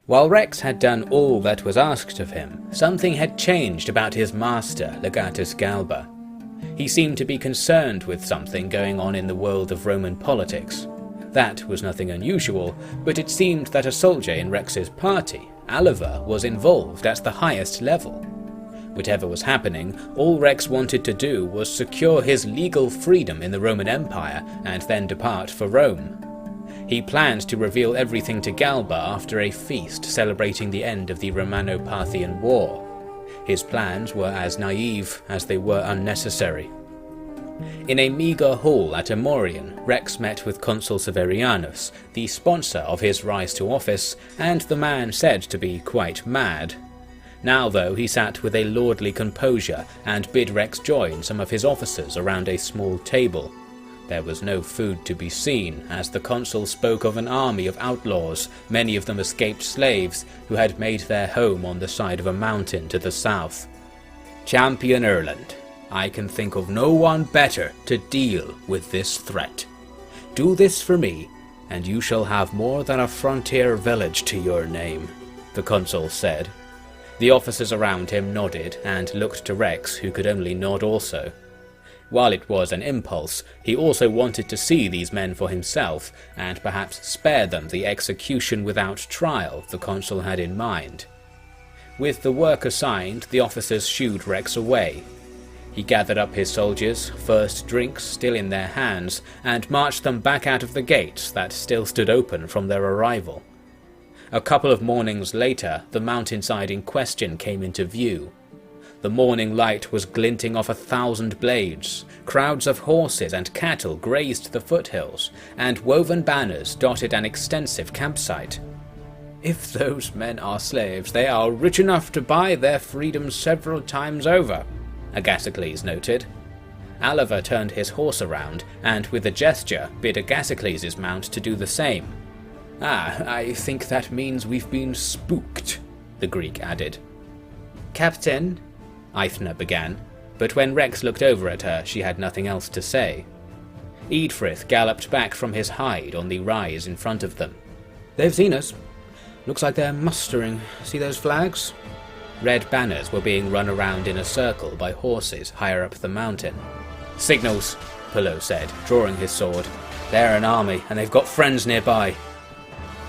While Rex had done all that was asked of him, something had changed about his master, Legatus Galba. He seemed to be concerned with something going on in the world of Roman politics. That was nothing unusual, but it seemed that a soldier in Rex's party, Alva, was involved at the highest level. Whatever was happening, all Rex wanted to do was secure his legal freedom in the Roman Empire and then depart for Rome. He planned to reveal everything to Galba after a feast celebrating the end of the Romano-Parthian War. His plans were as naive as they were unnecessary. In a meagre hall at Amorion, Rex met with Consul Severianus, the sponsor of his rise to office, and the man said to be quite mad. Now though, he sat with a lordly composure and bid Rex join some of his officers around a small table. There was no food to be seen, as the consul spoke of an army of outlaws, many of them escaped slaves, who had made their home on the side of a mountain to the south. "Champion Erland, I can think of no one better to deal with this threat. Do this for me, and you shall have more than a frontier village to your name," the consul said. The officers around him nodded and looked to Rex, who could only nod also. While it was an impulse, he also wanted to see these men for himself, and perhaps spare them the execution without trial the consul had in mind. With the work assigned, the officers shooed Rex away. He gathered up his soldiers, first drinks still in their hands, and marched them back out of the gates that still stood open from their arrival. A couple of mornings later, the mountainside in question came into view. The morning light was glinting off 1,000 blades, crowds of horses and cattle grazed the foothills, and woven banners dotted an extensive campsite. "If those men are slaves, they are rich enough to buy their freedom several times over," Agasicles noted. Alva turned his horse around, and with a gesture bid Agasicles' mount to do the same. "Ah, I think that means we've been spooked," the Greek added. "Captain," Aithna began, but when Rex looked over at her, she had nothing else to say. Eadfrith galloped back from his hide on the rise in front of them. "They've seen us. Looks like they're mustering. See those flags?" Red banners were being run around in a circle by horses higher up the mountain. "Signals," Pullo said, drawing his sword. "They're an army, and they've got friends nearby."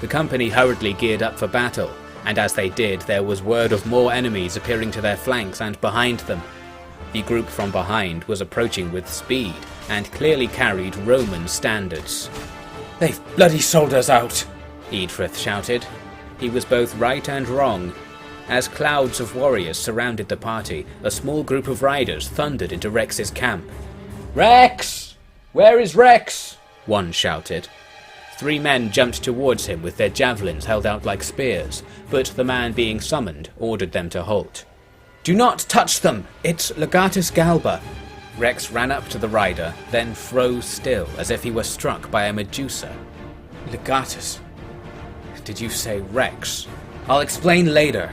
The company hurriedly geared up for battle, and as they did, there was word of more enemies appearing to their flanks and behind them. The group from behind was approaching with speed, and clearly carried Roman standards. "They've bloody sold us out!" Eadfrith shouted. He was both right and wrong. As clouds of warriors surrounded the party, a small group of riders thundered into Rex's camp. "Rex! Where is Rex?" one shouted. 3 men jumped towards him with their javelins held out like spears, but the man being summoned ordered them to halt. "Do not touch them! It's Legatus Galba!" Rex ran up to the rider, then froze still as if he were struck by a Medusa. "Legatus? Did you say Rex? I'll explain later.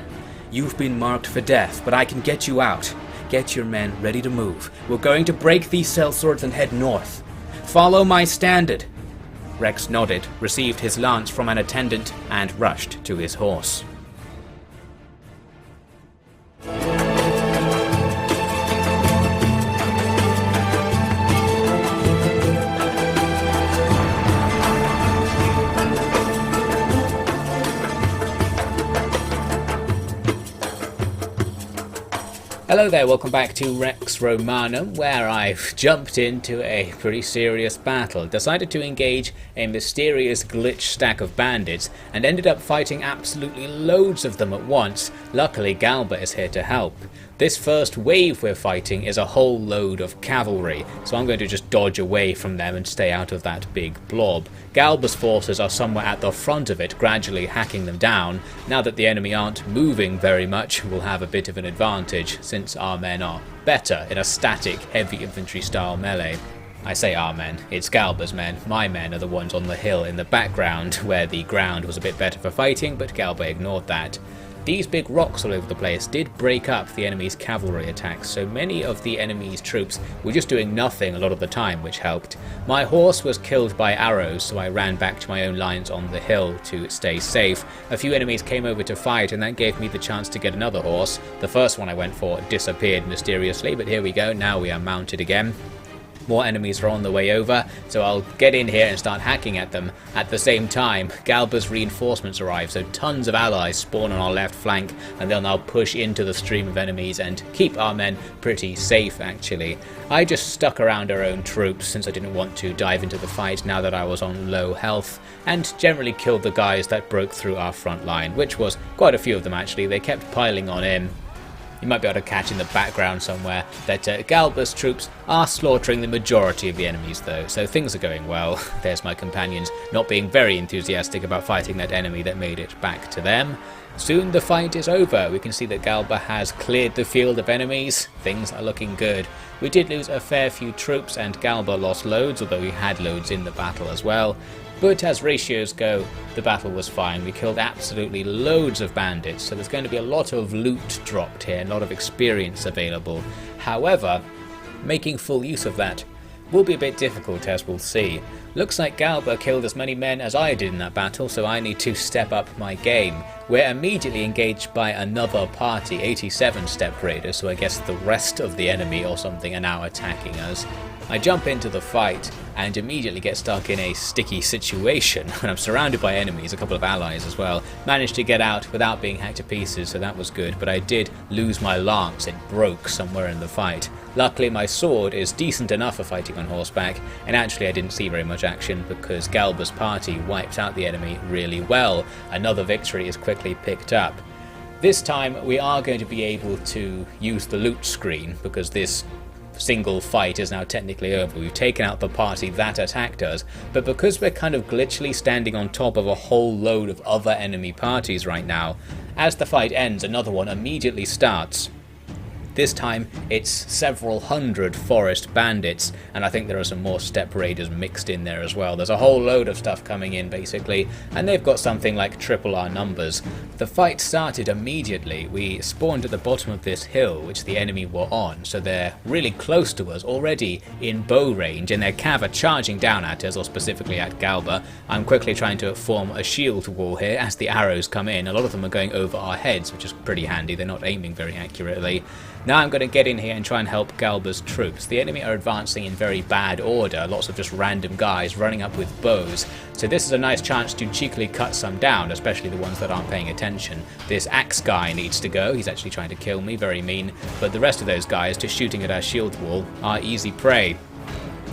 You've been marked for death, but I can get you out. Get your men ready to move. We're going to break these sellswords and head north. Follow my standard." Rex nodded, received his lance from an attendant, and rushed to his horse. Hello there, welcome back to Rex Romanum, where I've jumped into a pretty serious battle, decided to engage a mysterious glitch stack of bandits, and ended up fighting absolutely loads of them at once. Luckily Galba is here to help. This first wave we're fighting is a whole load of cavalry, so I'm going to just dodge away from them and stay out of that big blob. Galba's forces are somewhere at the front of it, gradually hacking them down. Now that the enemy aren't moving very much, we'll have a bit of an advantage, since our men are better in a static, heavy infantry style melee. I say our men, it's Galba's men. My men are the ones on the hill in the background, where the ground was a bit better for fighting, but Galba ignored that. These big rocks all over the place did break up the enemy's cavalry attacks, so many of the enemy's troops were just doing nothing a lot of the time, which helped. My horse was killed by arrows, so I ran back to my own lines on the hill to stay safe. A few enemies came over to fight, and that gave me the chance to get another horse. The first one I went for disappeared mysteriously, but here we go, now we are mounted again. More enemies are on the way over, so I'll get in here and start hacking at them. At the same time, Galba's reinforcements arrive, so tons of allies spawn on our left flank, and they'll now push into the stream of enemies and keep our men pretty safe, actually. I just stuck around our own troops since I didn't want to dive into the fight now that I was on low health, and generally killed the guys that broke through our front line, which was quite a few of them actually. They kept piling on in. You might be able to catch in the background somewhere that Galba's troops are slaughtering the majority of the enemies though, so things are going well. There's my companions not being very enthusiastic about fighting that enemy that made it back to them. Soon the fight is over. We can see that Galba has cleared the field of enemies. Things are looking good. We did lose a fair few troops and Galba lost loads, although he had loads in the battle as well. But as ratios go, the battle was fine. We killed absolutely loads of bandits, so there's going to be a lot of loot dropped here, a lot of experience available. However, making full use of that will be a bit difficult, as we'll see. Looks like Galba killed as many men as I did in that battle, so I need to step up my game. We're immediately engaged by another party, 87 step raiders, so I guess the rest of the enemy or something are now attacking us. I jump into the fight and immediately get stuck in a sticky situation when I'm surrounded by enemies, a couple of allies as well. Managed to get out without being hacked to pieces, so that was good, but I did lose my lance. It broke somewhere in the fight. Luckily my sword is decent enough for fighting on horseback, and actually I didn't see very much action because Galba's party wiped out the enemy really well. Another victory is quickly picked up. This time we are going to be able to use the loot screen because this single fight is now technically over. We've taken out the party that attacked us, but because we're kind of glitchily standing on top of a whole load of other enemy parties right now, as the fight ends another one immediately starts. This time it's several hundred forest bandits, and I think there are some more step raiders mixed in there as well. There's a whole load of stuff coming in basically, and they've got something like triple our numbers. The fight started immediately. We spawned at the bottom of this hill which the enemy were on, so they're really close to us, already in bow range, and their cav are charging down at us, or specifically at Galba. I'm quickly trying to form a shield wall here as the arrows come in. A lot of them are going over our heads, which is pretty handy. They're not aiming very accurately. Now I'm going to get in here and try and help Galba's troops. The enemy are advancing in very bad order, lots of just random guys running up with bows. So this is a nice chance to cheekily cut some down, especially the ones that aren't paying attention. This axe guy needs to go, he's actually trying to kill me, very mean. But the rest of those guys, just shooting at our shield wall, are easy prey.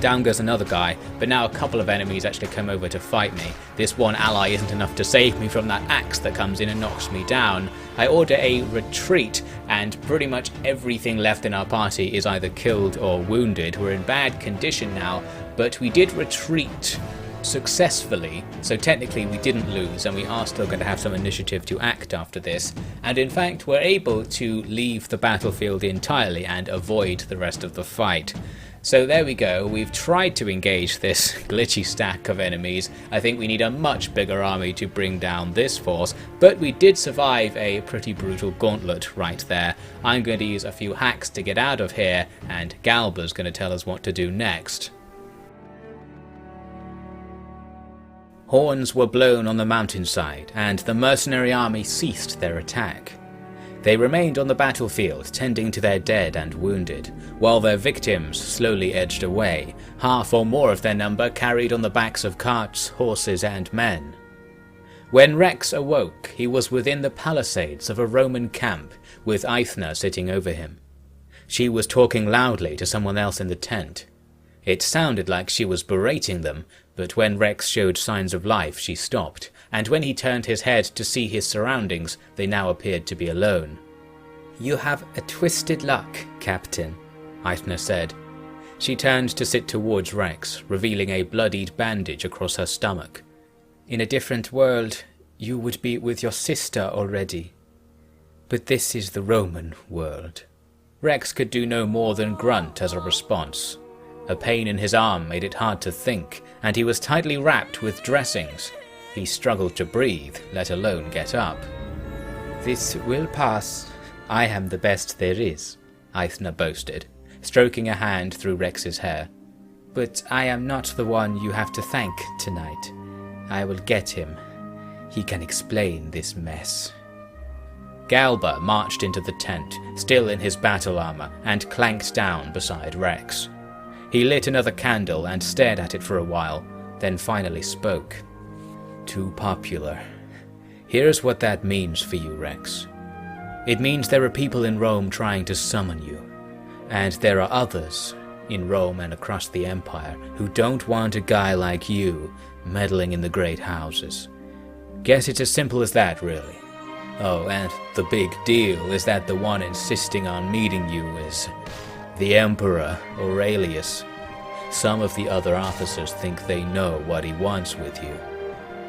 Down goes another guy, but now a couple of enemies actually come over to fight me. This one ally isn't enough to save me from that axe that comes in and knocks me down. I order a retreat, and pretty much everything left in our party is either killed or wounded. We're in bad condition now, but we did retreat successfully, so technically we didn't lose, and we are still going to have some initiative to act after this. And in fact, we're able to leave the battlefield entirely and avoid the rest of the fight. So there we go, we've tried to engage this glitchy stack of enemies. I think we need a much bigger army to bring down this force, but we did survive a pretty brutal gauntlet right there. I'm going to use a few hacks to get out of here, and Galba's going to tell us what to do next. Horns were blown on the mountainside, and the mercenary army ceased their attack. They remained on the battlefield, tending to their dead and wounded, while their victims slowly edged away, half or more of their number carried on the backs of carts, horses and men. When Rex awoke, he was within the palisades of a Roman camp, with Aethna sitting over him. She was talking loudly to someone else in the tent. It sounded like she was berating them, but when Rex showed signs of life she stopped, and when he turned his head to see his surroundings, they now appeared to be alone. "You have a twisted luck, Captain," Aethna said. She turned to sit towards Rex, revealing a bloodied bandage across her stomach. "In a different world, you would be with your sister already. But this is the Roman world." Rex could do no more than grunt as a response. A pain in his arm made it hard to think, and he was tightly wrapped with dressings. He struggled to breathe, let alone get up. This will pass. I am the best there is, Eithna boasted, stroking a hand through Rex's hair. But I am not the one you have to thank tonight. I will get him. He can explain this mess. Galba marched into the tent, still in his battle armor, and clanked down beside Rex. He lit another candle and stared at it for a while, then finally spoke. Too popular. Here's what that means for you, Rex. It means there are people in Rome trying to summon you, and there are others in Rome and across the Empire who don't want a guy like you meddling in the great houses. Guess it's as simple as that, really. Oh, and the big deal is that the one insisting on meeting you is the Emperor Aurelius. Some of the other officers think they know what he wants with you.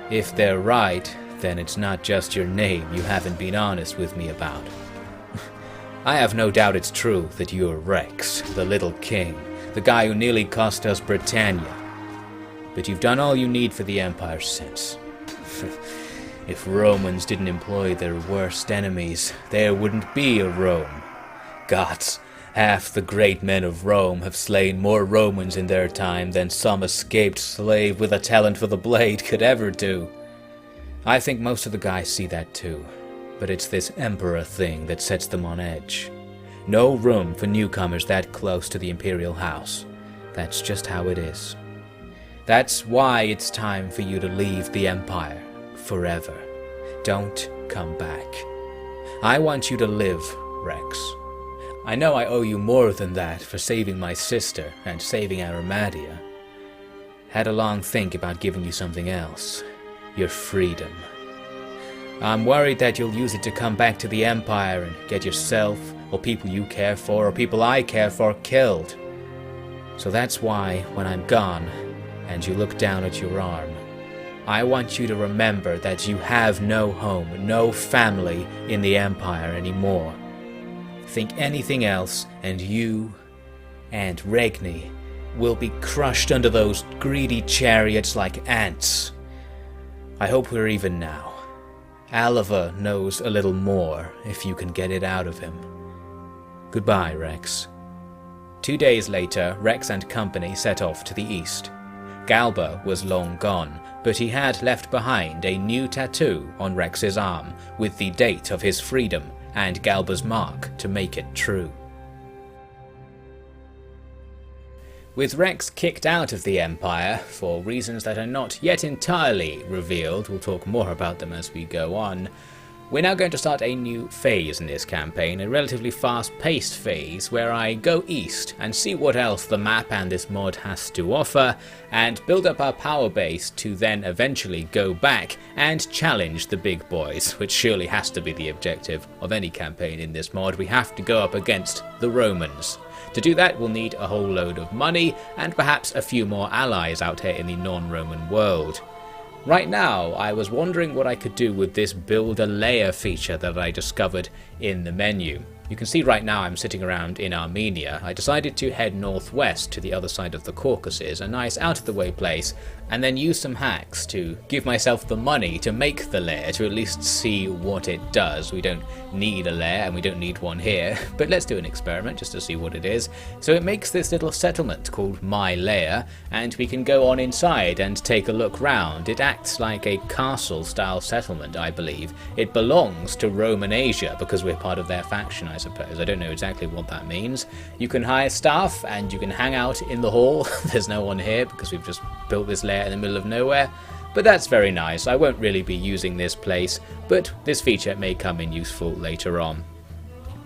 If they're right, then it's not just your name you haven't been honest with me about. I have no doubt it's true that you're Rex, the little king, the guy who nearly cost us Britannia. But you've done all you need for the Empire since. If Romans didn't employ their worst enemies, there wouldn't be a Rome. Gods, half the great men of Rome have slain more Romans in their time than some escaped slave with a talent for the blade could ever do. I think most of the guys see that too, but it's this Emperor thing that sets them on edge. No room for newcomers that close to the Imperial House. That's just how it is. That's why it's time for you to leave the Empire. Forever. Don't come back. I want you to live, Rex. I know I owe you more than that for saving my sister and saving Arimadia. Had a long think about giving you something else. Your freedom. I'm worried that you'll use it to come back to the Empire and get yourself, or people you care for, or people I care for, killed. So that's why, when I'm gone, and you look down at your arm, I want you to remember that you have no home, no family in the Empire anymore. Think anything else, and you and Regni will be crushed under those greedy chariots like ants. I hope we're even now. Alva knows a little more if you can get it out of him. Goodbye, Rex. 2 days later, Rex and company set off to the east. Galba was long gone, but he had left behind a new tattoo on Rex's arm with the date of his freedom and Galba's mark to make it true. With Rex kicked out of the Empire, for reasons that are not yet entirely revealed, we'll talk more about them as we go on, we're now going to start a new phase in this campaign, a relatively fast-paced phase where I go east and see what else the map and this mod has to offer, and build up our power base to then eventually go back and challenge the big boys, which surely has to be the objective of any campaign in this mod. We have to go up against the Romans. To do that, we'll need a whole load of money and perhaps a few more allies out here in the non-Roman world. Right now, I was wondering what I could do with this build a layer feature that I discovered in the menu. You can see right now I'm sitting around in Armenia. I decided to head northwest to the other side of the Caucasus, a nice out-of-the-way place, and then use some hacks to give myself the money to make the lair, to at least see what it does. We don't need a lair, and we don't need one here, but let's do an experiment just to see what it is. So it makes this little settlement called My Lair, and we can go on inside and take a look round. It acts like a castle-style settlement, I believe. It belongs to Roman Asia, because we're part of their faction, I suppose. I don't know exactly what that means. You can hire staff, and you can hang out in the hall. There's no one here, because we've just built this lair in the middle of nowhere, but that's very nice. I won't really be using this place, but this feature may come in useful later on.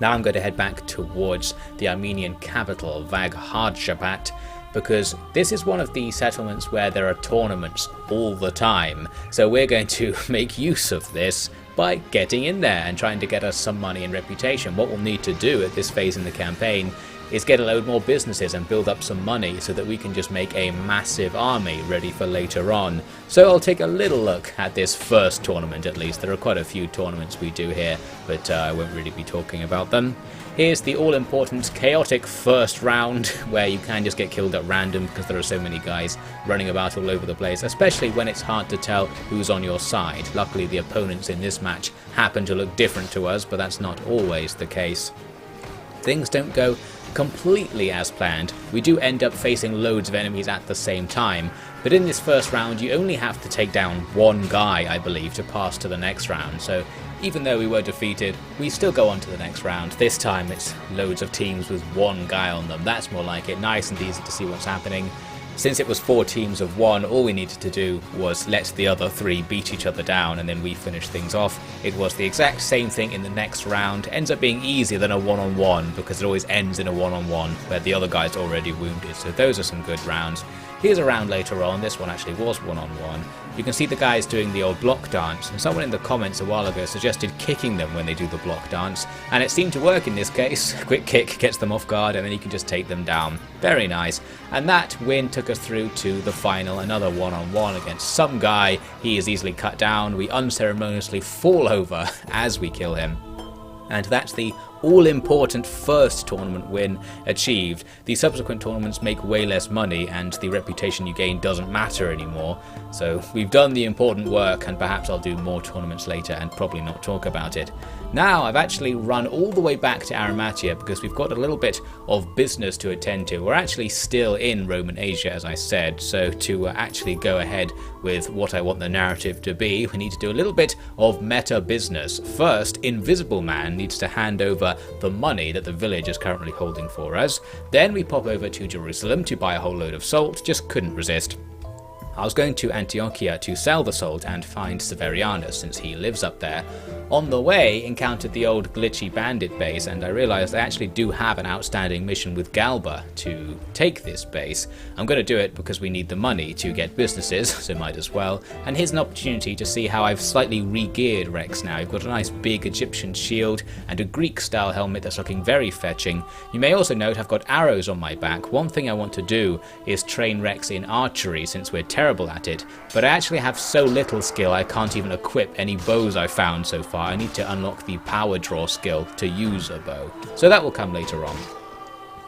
Now I'm going to head back towards the Armenian capital, Vag-Hadshapat, because this is one of the settlements where there are tournaments all the time, so we're going to make use of this by getting in there and trying to get us some money and reputation. What we'll need to do at this phase in the campaign is get a load more businesses and build up some money so that we can just make a massive army ready for later on. So I'll take a little look at this first tournament at least. There are quite a few tournaments we do here, but I won't really be talking about them. Here's the all-important chaotic first round, where you can just get killed at random because there are so many guys running about all over the place, especially when it's hard to tell who's on your side. Luckily the opponents in this match happen to look different to us, but that's not always the case. Things don't go completely as planned. We do end up facing loads of enemies at the same time, but in this first round you only have to take down one guy, I believe, to pass to the next round. So even though we were defeated, we still go on to the next round. This time it's loads of teams with one guy on them. That's more like it. Nice and easy to see what's happening. Since it was 4 teams of 1, all we needed to do was let the other 3 beat each other down and then we finished things off. It was the exact same thing in the next round. Ends up being easier than a one-on-one because it always ends in a one-on-one where the other guy's already wounded. So those are some good rounds. Here's a round later on. This one actually was one-on-one. You can see the guys doing the old block dance, and someone in the comments a while ago suggested kicking them when they do the block dance, and it seemed to work in this case. A quick kick gets them off guard and then you can just take them down. Very nice. And that win took us through to the final, another one-on-one against some guy. He is easily cut down. We unceremoniously fall over as we kill him. And that's the all-important first tournament win achieved. The subsequent tournaments make way less money and the reputation you gain doesn't matter anymore. So we've done the important work, and perhaps I'll do more tournaments later and probably not talk about it. Now I've actually run all the way back to Arimathea because we've got a little bit of business to attend to. We're actually still in Roman Asia, as I said, so to actually go ahead with what I want the narrative to be, we need to do a little bit of meta business. First, Invisible Man needs to hand over the money that the village is currently holding for us. Then we pop over to Jerusalem to buy a whole load of salt, just couldn't resist. I was going to Antiochia to sell the salt and find Severianus since he lives up there. On the way, encountered the old glitchy bandit base, and I realised I actually do have an outstanding mission with Galba to take this base. I'm going to do it because we need the money to get businesses, so might as well. And here's an opportunity to see how I've slightly re-geared Rex now. You've got a nice big Egyptian shield and a Greek-style helmet that's looking very fetching. You may also note I've got arrows on my back. One thing I want to do is train Rex in archery since we're terrible at it, but I actually have so little skill I can't even equip any bows I've found so far. I need to unlock the power draw skill to use a bow, so that will come later on.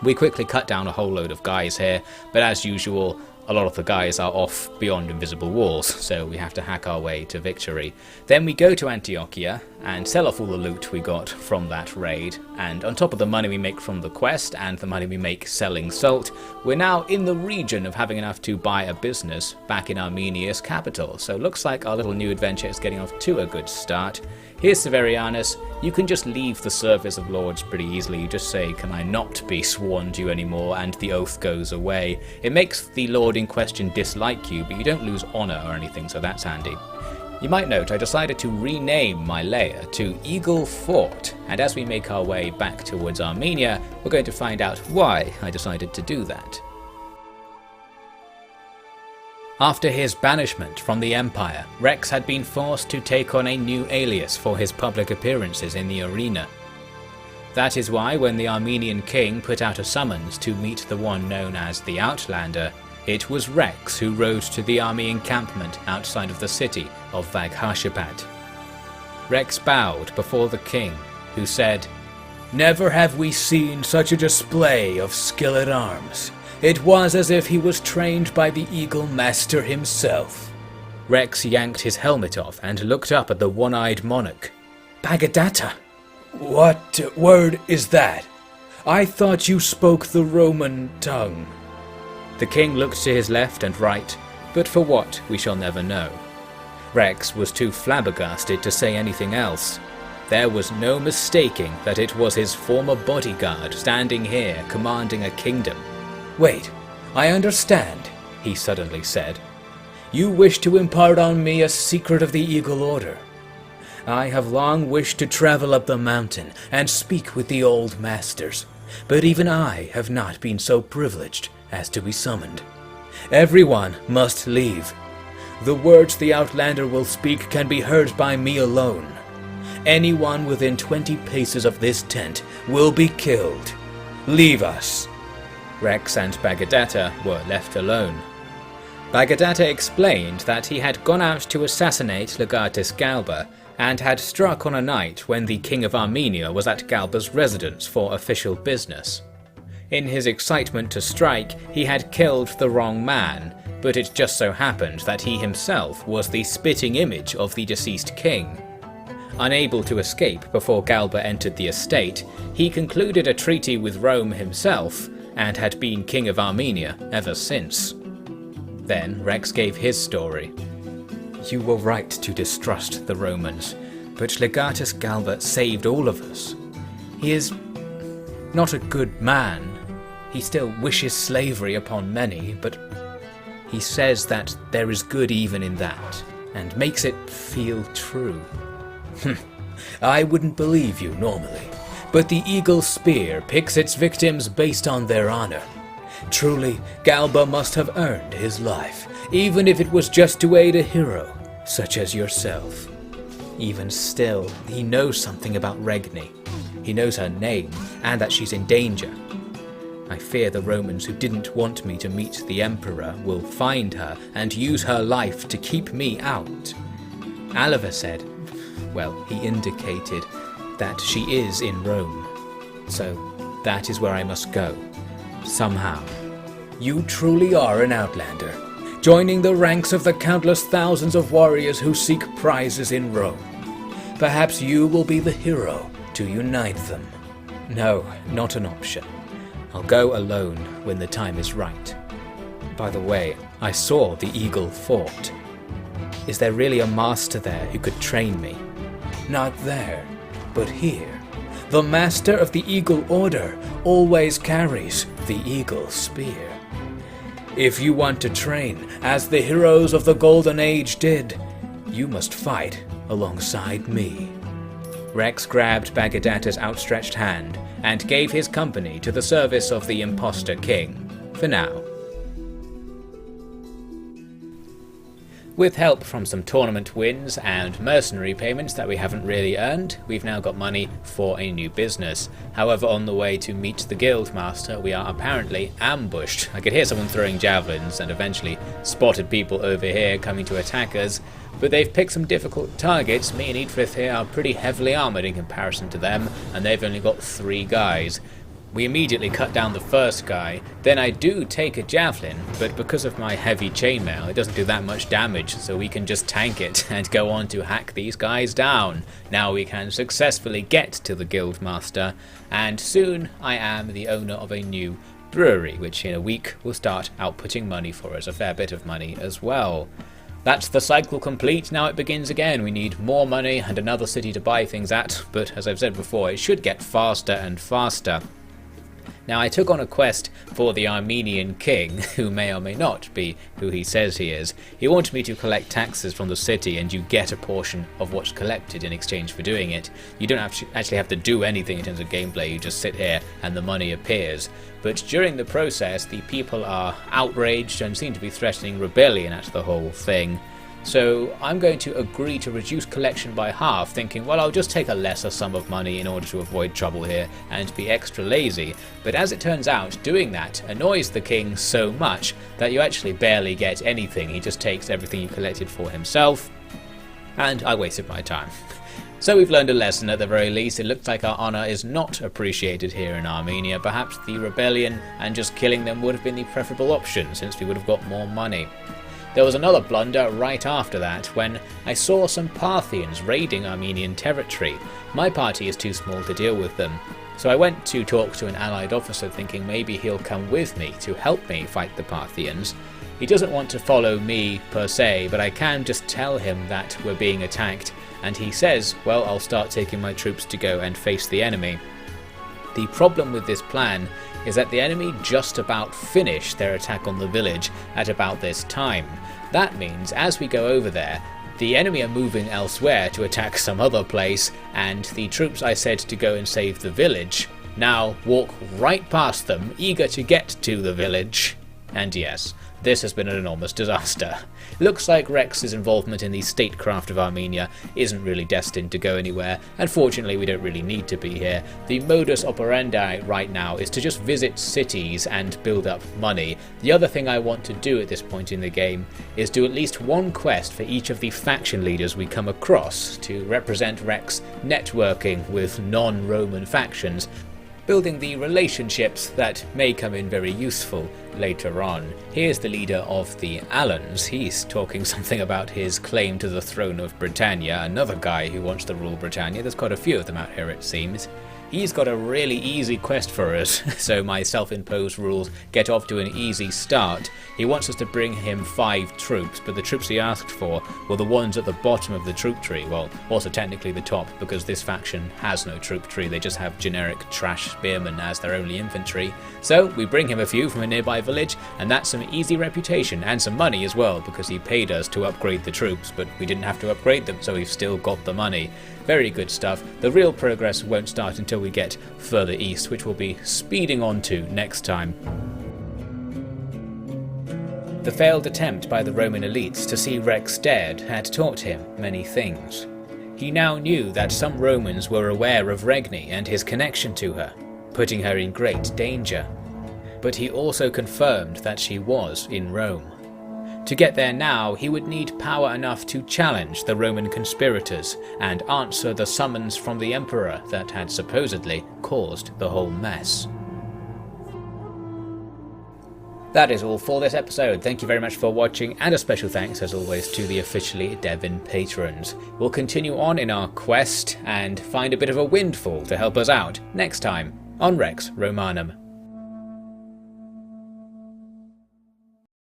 We quickly cut down a whole load of guys here, but as usual, a lot of the guys are off beyond invisible walls, so we have to hack our way to victory. Then we go to Antiochia and sell off all the loot we got from that raid, and on top of the money we make from the quest and the money we make selling salt, we're now in the region of having enough to buy a business back in Armenia's capital, so looks like our little new adventure is getting off to a good start. Here's Severianus. You can just leave the service of lords pretty easily. You just say, "Can I not be sworn to you anymore?" and the oath goes away. It makes the lord in question dislike you, but you don't lose honour or anything, so that's handy. You might note I decided to rename my lair to Eagle Fort, and as we make our way back towards Armenia, we're going to find out why I decided to do that. After his banishment from the Empire, Rex had been forced to take on a new alias for his public appearances in the arena. That is why when the Armenian king put out a summons to meet the one known as the Outlander, it was Rex who rode to the army encampment outside of the city of Vaghashapat. Rex bowed before the king, who said, "Never have we seen such a display of skill at arms. It was as if he was trained by the Eagle Master himself." Rex yanked his helmet off and looked up at the one-eyed monarch. "Bagadatta? What word is that? I thought you spoke the Roman tongue." The king looked to his left and right, but for what we shall never know. Rex was too flabbergasted to say anything else. There was no mistaking that it was his former bodyguard standing here commanding a kingdom. "Wait, I understand," he suddenly said. "You wish to impart on me a secret of the Eagle Order. I have long wished to travel up the mountain and speak with the old masters, but even I have not been so privileged as to be summoned. Everyone must leave. The words the Outlander will speak can be heard by me alone. Anyone within 20 paces of this tent will be killed. Leave us!" Rex and Bagadatta were left alone. Bagadatta explained that he had gone out to assassinate Legatus Galba and had struck on a night when the King of Armenia was at Galba's residence for official business. In his excitement to strike, he had killed the wrong man, but it just so happened that he himself was the spitting image of the deceased king. Unable to escape before Galba entered the estate, he concluded a treaty with Rome himself and had been King of Armenia ever since. Then Rex gave his story. "You were right to distrust the Romans, but Legatus Galba saved all of us. He is not a good man. He still wishes slavery upon many, but he says that there is good even in that, and makes it feel true." "I wouldn't believe you normally, but the eagle spear picks its victims based on their honor. Truly, Galba must have earned his life, even if it was just to aid a hero, such as yourself. Even still, he knows something about Regni. He knows her name, and that she's in danger. I fear the Romans who didn't want me to meet the Emperor will find her and use her life to keep me out." Alva said, he indicated that she is in Rome. So that is where I must go. Somehow. You truly are an Outlander, joining the ranks of the countless thousands of warriors who seek prizes in Rome. Perhaps you will be the hero to unite them. No, not an option. I'll go alone when the time is right. By the way, I saw the Eagle Fort. Is there really a master there who could train me? Not there, but here. The master of the Eagle Order always carries the Eagle Spear. If you want to train, as the heroes of the Golden Age did, you must fight alongside me. Rex grabbed Bagadatta's outstretched hand and gave his company to the service of the imposter king, for now. With help from some tournament wins and mercenary payments that we haven't really earned, we've now got money for a new business. However, on the way to meet the guildmaster, we are apparently ambushed. I could hear someone throwing javelins and eventually spotted people over here coming to attack us, but they've picked some difficult targets. Me and Eadfrith here are pretty heavily armoured in comparison to them, and they've only got 3 guys. We immediately cut down the first guy, then I do take a javelin, but because of my heavy chainmail it doesn't do that much damage, so we can just tank it and go on to hack these guys down. Now we can successfully get to the guildmaster, and soon I am the owner of a new brewery, which in a week will start outputting money for us, a fair bit of money as well. That's the cycle complete. Now it begins again. We need more money and another city to buy things at, but as I've said before, it should get faster and faster. Now I took on a quest for the Armenian king, who may or may not be who he says he is. He wanted me to collect taxes from the city, and you get a portion of what's collected in exchange for doing it. You don't actually have to do anything in terms of gameplay, you just sit here and the money appears. But during the process the people are outraged and seem to be threatening rebellion at the whole thing. So I'm going to agree to reduce collection by half, thinking, well, I'll just take a lesser sum of money in order to avoid trouble here and be extra lazy. But as it turns out, doing that annoys the king so much that you actually barely get anything. He just takes everything you collected for himself, and I wasted my time. So we've learned a lesson at the very least. It looks like our honour is not appreciated here in Armenia. Perhaps the rebellion and just killing them would have been the preferable option, since we would have got more money. There was another blunder right after that, when I saw some Parthians raiding Armenian territory. My party is too small to deal with them, so I went to talk to an allied officer thinking maybe he'll come with me to help me fight the Parthians. He doesn't want to follow me per se, but I can just tell him that we're being attacked, and he says, well, I'll start taking my troops to go and face the enemy. The problem with this plan is that the enemy just about finish their attack on the village at about this time. That means as we go over there, the enemy are moving elsewhere to attack some other place, and the troops I said to go and save the village now walk right past them, eager to get to the village, And yes, this has been an enormous disaster. Looks like Rex's involvement in the statecraft of Armenia isn't really destined to go anywhere, and fortunately we don't really need to be here. The modus operandi right now is to just visit cities and build up money. The other thing I want to do at this point in the game is do at least one quest for each of the faction leaders we come across to represent Rex networking with non-Roman factions, building the relationships that may come in very useful later on. Here's the leader of the Allans. He's talking something about his claim to the throne of Britannia, another guy who wants to rule Britannia. There's quite a few of them out here, it seems. He's got a really easy quest for us, so my self-imposed rules get off to an easy start. He wants us to bring him 5 troops, but the troops he asked for were the ones at the bottom of the troop tree. Well, also technically the top, because this faction has no troop tree, they just have generic trash spearmen as their only infantry. So we bring him a few from a nearby village, and that's some easy reputation, and some money as well, because he paid us to upgrade the troops, but we didn't have to upgrade them, so we've still got the money. Very good stuff. The real progress won't start until we get further east, which we'll be speeding on to next time. The failed attempt by the Roman elites to see Rex dead had taught him many things. He now knew that some Romans were aware of Regni and his connection to her, putting her in great danger. But he also confirmed that she was in Rome. To get there now, he would need power enough to challenge the Roman conspirators and answer the summons from the Emperor that had supposedly caused the whole mess. That is all for this episode. Thank you very much for watching, and a special thanks as always to the OfficiallyDevin patrons. We'll continue on in our quest and find a bit of a windfall to help us out next time on Rex Romanum.